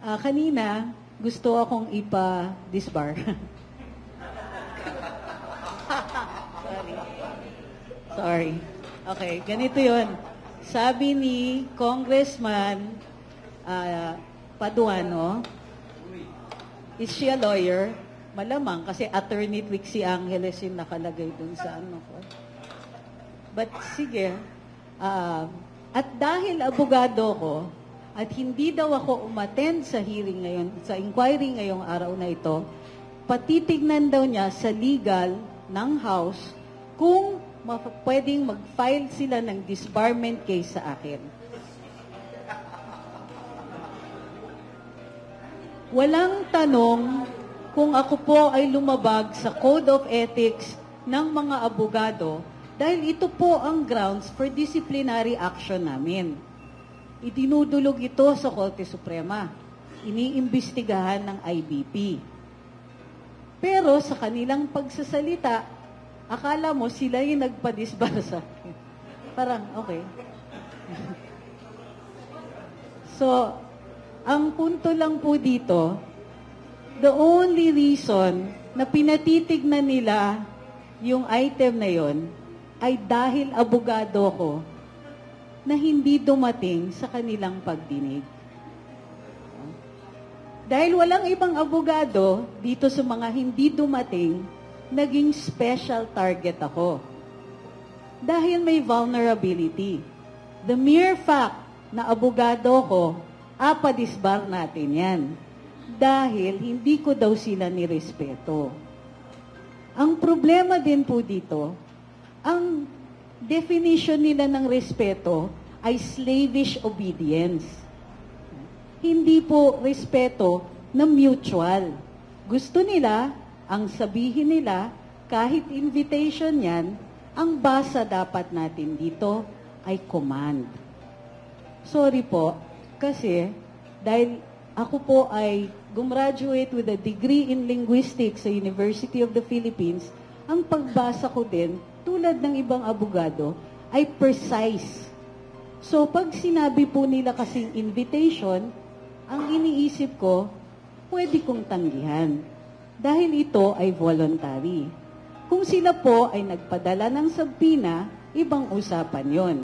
Kanina, gusto akong ipa-disbar. Sorry. Sorry. Okay, ganito yun. Sabi ni Congressman Paduano, is she a lawyer? Malamang, kasi attorney Trixie Angeles yung nakalagay dun sa ano ko. But sige, at dahil abogado ko, at hindi daw ako umattend sa hearing ngayon, sa inquiry ngayong araw na ito, patitignan daw niya sa legal ng House kung pwedeng mag-file sila ng disbarment case sa akin. Walang tanong kung ako po ay lumabag sa Code of Ethics ng mga abogado dahil ito po ang grounds for disciplinary action namin. Itinudulog ito sa Korte Suprema. Iniimbestigahan ng IBP. Pero sa kanilang pagsasalita, akala mo sila yung nagpa-disbar sa akin. Parang, okay. So, ang punto lang po dito, the only reason na pinatitignan nila yung item na yon ay dahil abogado ko na hindi dumating sa kanilang pagdinig. Dahil walang ibang abogado dito sa mga hindi dumating, naging special target ako. Dahil may vulnerability. The mere fact na abogado ko, apadisbar natin yan. Dahil hindi ko daw sila nirespeto. Ang problema din po dito, ang definition nila ng respeto ay slavish obedience. Hindi po respeto na mutual. Gusto nila, ang sabihin nila, kahit invitation yan, ang basa dapat natin dito ay command. Sorry po, kasi dahil ako po ay gumraduate with a degree in linguistics sa University of the Philippines, ang pagbasa ko din, tulad ng ibang abogado, ay precise. So, pag sinabi po nila kasing invitation, ang iniisip ko, pwede kong tanggihan. Dahil ito ay voluntary. Kung sila po ay nagpadala ng subpoena, ibang usapan yon.